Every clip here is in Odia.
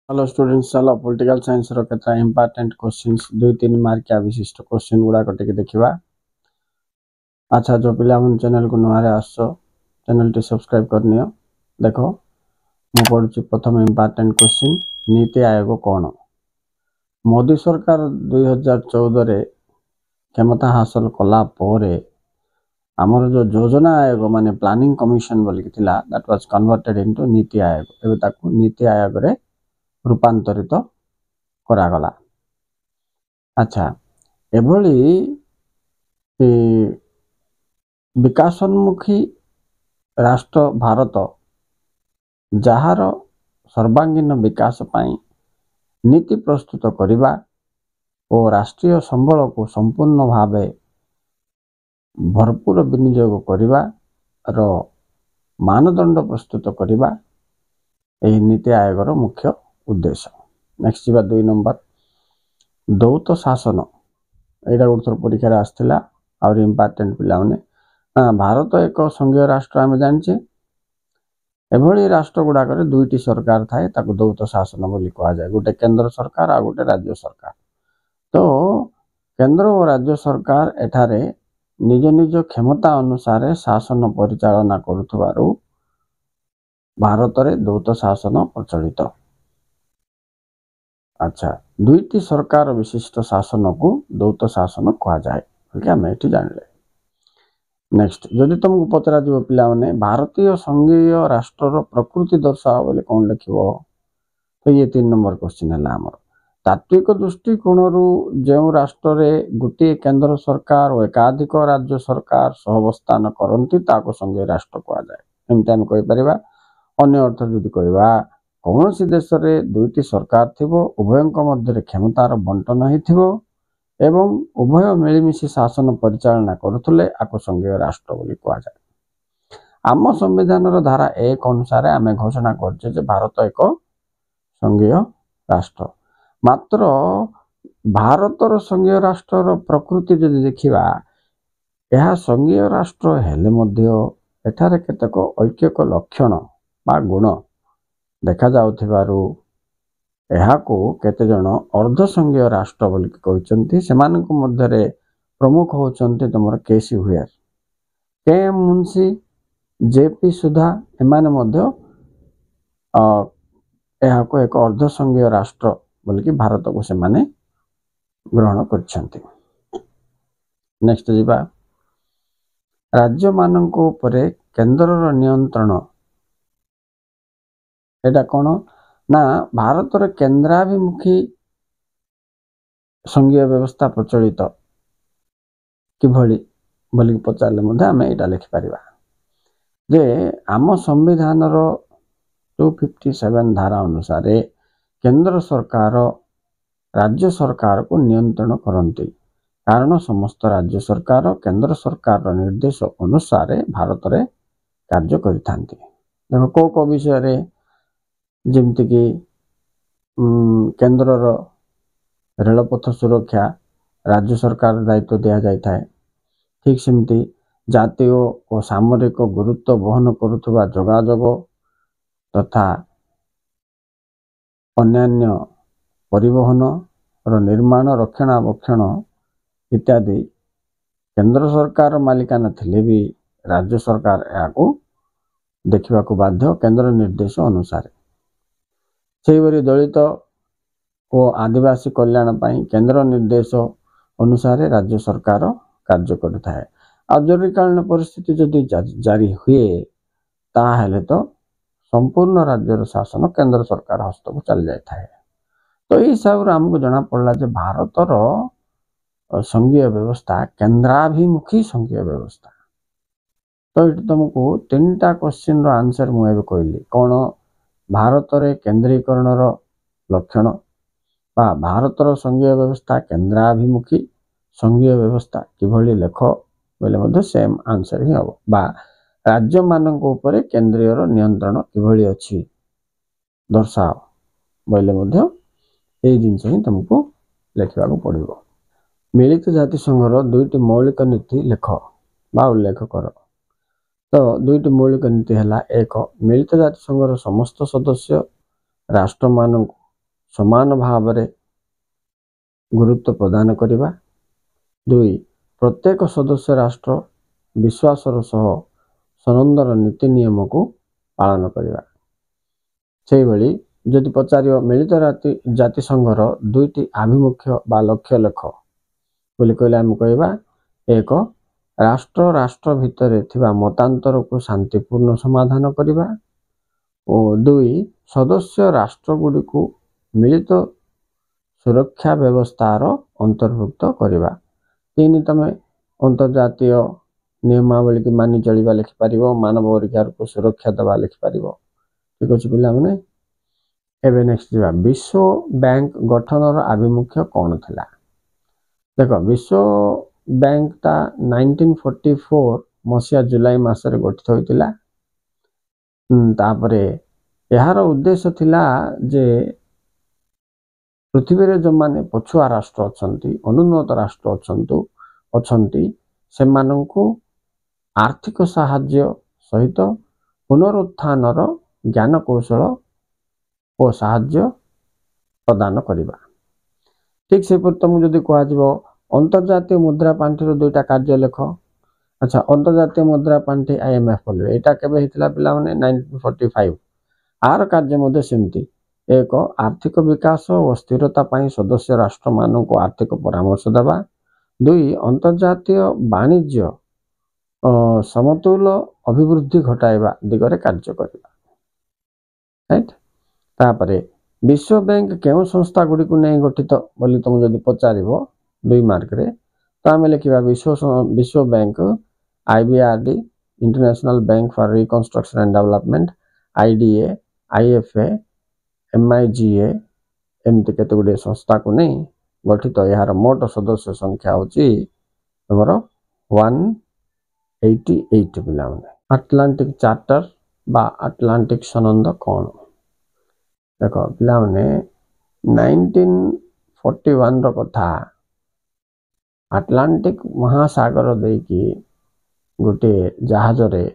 हेलो स्टूडेंट्स चलो पॉलिटिकल साइंस रो केतना इंपोर्टेंट क्वेश्चंस 2-3 मार्किया विशिष्ट क्वेश्चन गुडा कटिके देखिबा। अच्छा जो पिला मन चैनल को नवारे आसो चैनल टी सब्सक्राइब करनियो। देखो मु पढुची प्रथम इंपोर्टेंट क्वेश्चन नीति आयोग कोन। मोदी सरकार 2014 रे क्षमता हासिल कला पोरे हमर जो योजना आयोग माने प्लानिंग कमिशन बोली थिला that was converted into NITI Aayog. एबे ताकू नीति आयोग रे रूपांतरित करा गला। अच्छा एभली विकासोन्मुखी राष्ट्र भारत जहार सर्वांगीन विकास पाई नीति प्रस्तुत करिबा और राष्ट्रीय संबल को संपूर्ण भावे भरपूर विनियोग करिबा रो मानदंड प्रस्तुत करिबा एही नीति आयोग रो मुख्य उद्देश्य। नेक्स्ट जीवा 2 नंबर दौत शासन एटा गुथर परीक्षा रे आस्थिला और इंपोर्टेंट पिला माने भारत एक संघीय राष्ट्र आम जाने एभली राष्ट्र गुड़ाक दुईटी सरकार थाए ताको दौत शासन बोली कहा जाए। गोटे केंद्र सरकार आ गोटे राज्य सरकार। तो केंद्र और राज्य सरकार एठारे निज निज क्षमता अनुसार शासन परिचालना करुथबारु भारत रे दौत शासन प्रचलित। अच्छा दुईटी सरकार विशिष्ट शासन को दौत शासन कहा जाए आम ये जानले। नेक्स्ट जदि तुमको पचरा जीव पिला माने भारतीय संघीय राष्ट्र प्रकृति दर्शाओ बोले कौन लिखिबो। तो ये 3 नंबर क्वेश्चन है आमर तात्विक दृष्टिकोण जो राष्ट्र रे गोटे केंद्र सरकार और एकाधिक राज्य सरकार सहवस्थान करती ताको संघीय राष्ट्र कहा जाए। एमती आम कहि परिबा। अन्य अर्थ जदि कहबा कौन सी देश रे दुईटी सरकार थिबो उभयंक मध्य क्षमतार बंटन हिथिबो एवं उभय मिलमिशी शासन परिचालना करुथले आको संघीय राष्ट्र बोली कहा जाए। आम संविधान धारा 1 अनुसार आम घोषणा करछे जे भारत एक संघीय राष्ट्र। मात्र भारतर संघीय राष्ट्र प्रकृति जदि देखिबा यह संघीय राष्ट्र हेले मध्य एठारे केतक ऐक्यक लक्षण बा गुण देखा जाउथिबारु एहाको केते जण अर्ध संघीय राष्ट्र बोली कहउचंती। सेमानक मध्य रे प्रमुख होचंती तमर केसी हुयर के मुंशी जेपी सुधा एमाने मध्य एहाको एक अर्ध संघीय राष्ट्र बोली कि भारत को से माने ग्रहण करछंती। नेक्स्ट जीवा राज्य मानक उपरे केंद्रर नियंत्रण एटा कोन ना भारत रे केंद्राभिमुखी संघीय व्यवस्था प्रचलित किभली बोली पचारले मध्ये आमे एटा लिखि परिबा जे आम संविधान रो 257 धारा अनुसार केंद्र सरकार राज्य सरकार को नियंत्रण करती। कारण समस्त राज्य सरकार केंद्र सरकार निर्देश अनुसार भारत रे कार्य करिथांती। देखो को विषय रे जेमति कि केंद्र रो रेलपथ सुरक्षा राज्य सरकार दायित्व दिया जाय थाए। ठीक सेमती जातीय और सामरिक गुरुत्व वहन करुथबा जोगाजोग तथा अन्यान्य परिवहन रो निर्माण रक्षणाबक्षण इत्यादि केंद्र सरकार मालिकाना थिले भी राज्य सरकार याको देखिबा को बाध्य केंद्र निर्देश अनुसार। सेहिबरी दलित और आदिवासी कल्याण पाई केंद्र निर्देश अनुसार राज्य सरकार कार्य करिथाए। आ जरूरीकालीन परिस्थिति जदि जारी हुए ताहेले तो संपूर्ण राज्यर शासन केंद्र सरकार हस्तक चल जाय थाए। तो ई हिसाब रे हमको जना पड़ला जे भारतर संघीय व्यवस्था केंद्राभिमुखी संघीय व्यवस्था। तो ये तुमको 3टा क्वेश्चन रो आंसर मु एबे कहली कोन भारत रे केंद्रीकरण रो लक्षण बा भारतर संघीय व्यवस्था केंद्राभिमुखी संघीय व्यवस्था किभली लेख बोले मध्ये सेम आंसर ही हो बा राज्य मानक ऊपर केंद्रीय रो नियंत्रण किभली अछि दर्शाओ बोले मध्ये ए जिंस ही तुमको लिखिबा को पड़िबो। मिलित जाति संघ रो दुईटी मौलिक नीति लेख बा उल्लेख कर। तो दुईटी मौलिक नीति हला एक मिलित जाति संघ रो समस्त सदस्य राष्ट्र मानक ସମାନ ଭାବରେ ଗୁରୁତ୍ୱ ପ୍ରଦାନ କରିବା। 2 ପ୍ରତ୍ୟେକ ସଦସ୍ୟ ରାଷ୍ଟ୍ର ବିଶ୍ୱାସର ସହ ସନନ୍ଦର ନୀତି ନିୟମକୁ ପାଳନ କରିବା। ସେଇଭଳି ଯଦି ପଚାରିବ ମିଳିତ ଜାତିସଂଘର 2ଟି ଆଭିମୁଖ୍ୟ ବା ଲକ୍ଷ୍ୟ ଲେଖ ବୋଲି କହିଲେ ଆମେ କହିବା 1 ରାଷ୍ଟ୍ର ଭିତରେ ଥିବା ମତାନ୍ତରକୁ ଶାନ୍ତିପୂର୍ଣ୍ଣ ସମାଧାନ କରିବା ଓ 2 ସଦସ୍ୟ ରାଷ୍ଟ୍ରଗୁଡ଼ିକୁ ମିଳିତ ସୁରକ୍ଷା ବ୍ୟବସ୍ଥାର ଅନ୍ତର୍ଭୁକ୍ତ କରିବା। 3 ତମେ ଅନ୍ତର୍ଜାତୀୟ ନିୟମାବଳୀକୁ ମାନି ଚଳିବା ଲେଖିପାରିବ, ମାନବ ଅଧିକାରକୁ ସୁରକ୍ଷା ଦେବା ଲେଖିପାରିବ। ଠିକ ଅଛି ପିଲାମାନେ। ଏବେ ନେକ୍ସଟ ଯିବା, ବିଶ୍ୱ ବ୍ୟାଙ୍କ ଗଠନର ଆଭିମୁଖ୍ୟ କ'ଣ ଥିଲା? ଦେଖ, ବିଶ୍ୱ ବ୍ୟାଙ୍କଟା 1944 ମସିହା ଜୁଲାଇ ମାସରେ ଗଠିତ ହୋଇଥିଲା। ତାପରେ ଏହାର ଉଦ୍ଦେଶ୍ୟ ଥିଲା ଯେ ପୃଥିବୀରେ ଯେଉଁମାନେ ପଛୁଆ ରାଷ୍ଟ୍ର ଅଛନ୍ତି, ଅନୁନ୍ନତ ରାଷ୍ଟ୍ର ଅଛନ୍ତି ସେମାନଙ୍କୁ ଆର୍ଥିକ ସାହାଯ୍ୟ ସହିତ ପୁନରୁତ୍ଥାନର ଜ୍ଞାନ କୌଶଳ ଓ ସାହାଯ୍ୟ ପ୍ରଦାନ କରିବା। ଠିକ ସେପରି ତମକୁ ଯଦି କୁହାଯିବ ଅନ୍ତର୍ଜାତୀୟ ମୁଦ୍ରା ପାଣ୍ଠିର 2ଟା କାର୍ଯ୍ୟ ଲେଖ। ଆଚ୍ଛା, ଅନ୍ତର୍ଜାତୀୟ ମୁଦ୍ରା ପାଣ୍ଠି IMF ବୋଲିବେ, ଏଇଟା କେବେ ହେଇଥିଲା ପିଲାମାନେ? 1945। ଆର କାର୍ଯ୍ୟ ମଧ୍ୟ ସେମିତି, 1 ଆର୍ଥିକ ବିକାଶ ଓ ସ୍ଥିରତା ପାଇଁ ସଦସ୍ୟ ରାଷ୍ଟ୍ରମାନଙ୍କୁ ଆର୍ଥିକ ପରାମର୍ଶ ଦେବା। 2 ଅନ୍ତର୍ଜାତୀୟ ବାଣିଜ୍ୟ ସମତୁଲ ଅଭିବୃଦ୍ଧି ଘଟାଇବା ଦିଗରେ କାର୍ଯ୍ୟ କରିବା। ରାଇଟ୍। ତାପରେ ବିଶ୍ୱ ବ୍ୟାଙ୍କ କେଉଁ ସଂସ୍ଥା ଗୁଡ଼ିକୁ ନେଇ ଗଠିତ ବୋଲି ତମକୁ ଯଦି ପଚାରିବ 2 ମାର୍କରେ, ତ ଆମେ ଲେଖିବା ବିଶ୍ୱ bank IBRD, international bank for reconstruction and development, IDA, IFA, MIGA ଏମିତି କେତେ ଗୁଡ଼ିଏ ସଂସ୍ଥାକୁ ନେଇ ଗଠିତ। ଏହାର ମୋଟ ସଦସ୍ୟ ସଂଖ୍ୟା ହେଉଛି ତମର 188 ପିଲାମାନେ। ଆଟଲାଣ୍ଟିକ ଚାର୍ଟର ବା ଆଟଲାଣ୍ଟିକ ସନନ୍ଦ କ'ଣ? ଦେଖ ପିଲାମାନେ, 1941ର କଥା, ଆଟଲାଣ୍ଟିକ ମହାସାଗର ଦେଇକି ଗୋଟିଏ ଜାହାଜରେ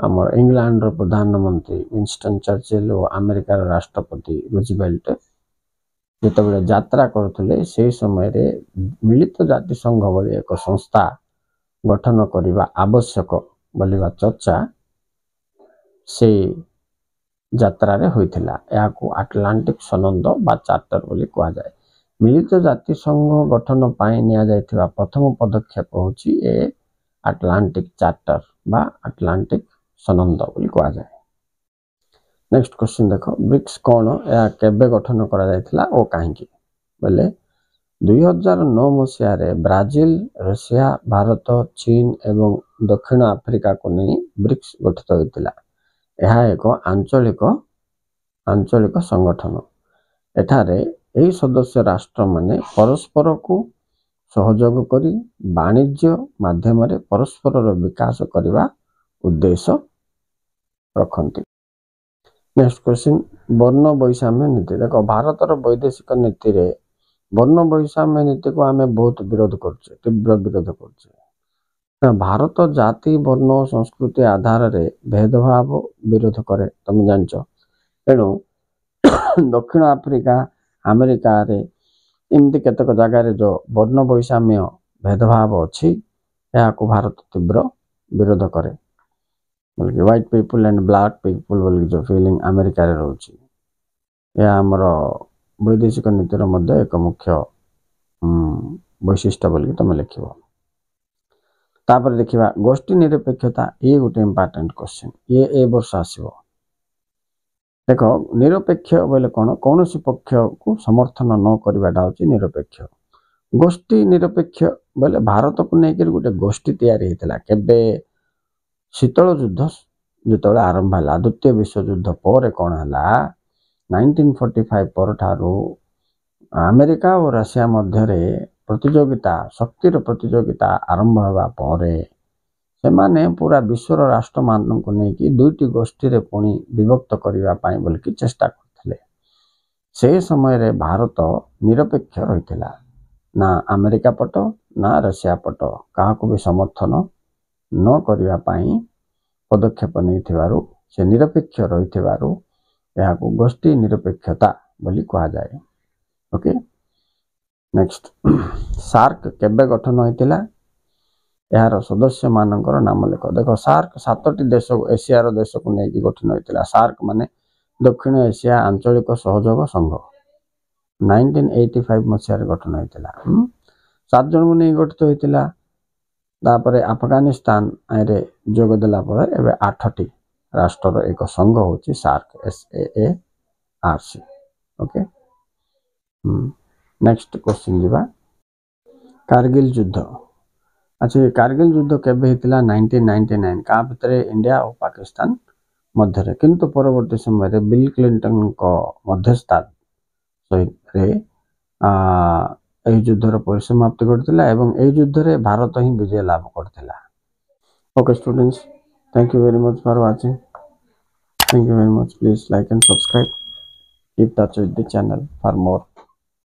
ଆମର ଇଂଲଣ୍ଡର ପ୍ରଧାନମନ୍ତ୍ରୀ ୱିନଷ୍ଟନ ଚର୍ଚ୍ଚିଲ ଓ ଆମେରିକାର ରାଷ୍ଟ୍ରପତି ରୁଜଭେଲ୍ଟ ଯେତେବେଳେ ଯାତ୍ରା କରୁଥିଲେ, ସେହି ସମୟରେ ମିଳିତ ଜାତିସଂଘ ଭଳି ଏକ ସଂସ୍ଥା ଗଠନ କରିବା ଆବଶ୍ୟକ ବୋଲିବା ଚର୍ଚ୍ଚା ସେଇ ଯାତ୍ରାରେ ହୋଇଥିଲା। ଏହାକୁ ଆଟଲାଣ୍ଟିକ ସନନ୍ଦ ବା ଚାର୍ଟର ବୋଲି କୁହାଯାଏ। ମିଳିତ ଜାତିସଂଘ ଗଠନ ପାଇଁ ନିଆଯାଇଥିବା ପ୍ରଥମ ପଦକ୍ଷେପ ହେଉଛି ଏ ଆଟଲାଣ୍ଟିକ ଚାର୍ଟର ବା ଆଟଲାଣ୍ଟିକ ସନନ୍ଦ ବୋଲି କୁହାଯାଏ। ନେକ୍ସଟ କ୍ୱେଶ୍ଚିନ୍ ଦେଖ, ବ୍ରିକ୍ସ କ'ଣ? ଏହା କେବେ ଗଠନ କରାଯାଇଥିଲା ଓ କାହିଁକି? ବୋଲେ 2009 ମସିହାରେ ବ୍ରାଜିଲ, ଋଷିଆ, ଭାରତ, ଚୀନ ଏବଂ ଦକ୍ଷିଣ ଆଫ୍ରିକାକୁ ନେଇ ବ୍ରିକ୍ସ ଗଠିତ ହୋଇଥିଲା। ଏହା ଏକ ଆଞ୍ଚଳିକ ସଂଗଠନ। ଏଠାରେ ଏହି ସଦସ୍ୟ ରାଷ୍ଟ୍ରମାନେ ପରସ୍ପରକୁ ସହଯୋଗ କରି ବାଣିଜ୍ୟ ମାଧ୍ୟମରେ ପରସ୍ପରର ବିକାଶ କରିବା ଉଦ୍ଦେଶ୍ୟ ରଖନ୍ତି। ନେକ୍ସଟ କ୍ୱେଶ୍ଚିନ୍, ବର୍ଣ୍ଣ ବୈଷମ୍ୟ ନୀତି। ଦେଖ, ଭାରତର ବୈଦେଶିକ ନୀତିରେ ବର୍ଣ୍ଣ ବୈଷମ୍ୟ ନୀତିକୁ ଆମେ ବହୁତ ବିରୋଧ କରୁଛେ, ତୀବ୍ର ବିରୋଧ କରୁଛେ। ଭାରତ ଜାତି, ବର୍ଣ୍ଣ, ସଂସ୍କୃତି ଆଧାରରେ ଭେଦଭାବ ବିରୋଧ କରେ, ତମେ ଜାଣିଛ। ତେଣୁ ଦକ୍ଷିଣ ଆଫ୍ରିକା, ଆମେରିକାରେ ଏମିତି କେତେକ ଜାଗାରେ ଯେଉଁ ବର୍ଣ୍ଣ ବୈଷମ୍ୟ ଭେଦଭାବ ଅଛି, ଏହାକୁ ଭାରତ ତୀବ୍ର ବିରୋଧ କରେ। ବୋଲିକି white people and black people ବୋଲିକି ଯେଉଁ ଫିଲିଂ ଆମେରିକାରେ ରହୁଛି, ଏହା ଆମର ବୈଦେଶିକ ନୀତିର ମଧ୍ୟ ଏକ ମୁଖ୍ୟ ବୈଶିଷ୍ଟ୍ୟ ବୋଲିକି ତମେ ଲେଖିବ। ତାପରେ ଦେଖିବା ଗୋଷ୍ଠୀ ନିରପେକ୍ଷତା। ଇଏ ଗୋଟେ ଇମ୍ପୋର୍ଟାଣ୍ଟ କ୍ୱେଶ୍ଚିନ୍, ଏ ବର୍ଷ ଆସିବ। ଦେଖ, ନିରପେକ୍ଷ ବୋଇଲେ କ'ଣ? କୌଣସି ପକ୍ଷକୁ ସମର୍ଥନ ନ କରିବାଟା ହେଉଛି ନିରପେକ୍ଷ। ଗୋଷ୍ଠୀ ନିରପେକ୍ଷ ବୋଇଲେ ଭାରତକୁ ନେଇକରି ଗୋଟେ ଗୋଷ୍ଠୀ ତିଆରି ହେଇଥିଲା। କେବେ? ଶୀତଳ ଯୁଦ୍ଧ ଯେତେବେଳେ ଆରମ୍ଭ ହେଲା, ଦ୍ୱିତୀୟ ବିଶ୍ୱଯୁଦ୍ଧ ପରେ କ'ଣ ହେଲା, 1945 ପରଠାରୁ ଆମେରିକା ଓ ଋଷିଆ ମଧ୍ୟରେ ଶକ୍ତିର ପ୍ରତିଯୋଗିତା ଆରମ୍ଭ ହେବା ପରେ ସେମାନେ ପୁରା ବିଶ୍ୱର ରାଷ୍ଟ୍ରମାନଙ୍କୁ ନେଇକି 2ଟି ଗୋଷ୍ଠୀରେ ପୁଣି ବିଭକ୍ତ କରିବା ପାଇଁ ବୋଲିକି ଚେଷ୍ଟା କରୁଥିଲେ। ସେହି ସମୟରେ ଭାରତ ନିରପେକ୍ଷ ରହିଥିଲା, ନା ଆମେରିକା ପଟ ନା ଋଷିଆ ପଟ କାହାକୁ ବି ସମର୍ଥନ ନ କରିବା ପାଇଁ ପଦକ୍ଷେପ ନେଇଥିବାରୁ, ସେ ନିରପେକ୍ଷ ରହିଥିବାରୁ ଏହାକୁ ଗୋଷ୍ଠୀ ନିରପେକ୍ଷତା ବୋଲି କୁହାଯାଏ। ଓକେ, ନେକ୍ସଟ ସାର୍କ କେବେ ଗଠନ ହୋଇଥିଲା? ଏହାର ସଦସ୍ୟମାନଙ୍କର ନାମ ଲେଖ। ଦେଖ, ସାର୍କ 7ଟି ଦେଶ ଏସିଆର ଦେଶକୁ ନେଇକି ଗଠନ ହୋଇଥିଲା। ସାର୍କ ମାନେ ଦକ୍ଷିଣ ଏସିଆ ଆଞ୍ଚଳିକ ସହଯୋଗ ସଂଘ 1985 ମସିହାରେ ଗଠନ ହୋଇଥିଲା। 7 ଜଣଙ୍କୁ ନେଇ ଗଠିତ ହୋଇଥିଲା। ତାପରେ ଆଫଗାନିସ୍ତାନରେ ଯୋଗ ଦେଲା ପରେ ଏବେ 8ଟି ରାଷ୍ଟ୍ରର ଏକ ସଂଘ ହେଉଛି SAARC, SAARC। Okay, next question ଯିବା। କାର୍ଗିଲ ଯୁଦ୍ଧ। ଆଚ୍ଛା, କାର୍ଗିଲ ଯୁଦ୍ଧ କେବେ ହେଇଥିଲା? 1999। କାହା ଭିତରେ? ଇଣ୍ଡିଆ ଓ ପାକିସ୍ତାନ ମଧ୍ୟରେ। କିନ୍ତୁ ପରବର୍ତ୍ତୀ ସମୟରେ ବିଲ୍ କ୍ଲିଣ୍ଟନଙ୍କ ମଧ୍ୟସ୍ଥରେ ଏହି ଯୁଦ୍ଧର ପରିସମାପ୍ତି ଘଟିଥିଲା ଏବଂ ଏହି ଯୁଦ୍ଧରେ ଭାରତ ହିଁ ବିଜୟ ଲାଭ କରିଥିଲା। Okay students, thank you very much for watching. Thank you very much. Please like and subscribe. Keep touch with the channel for more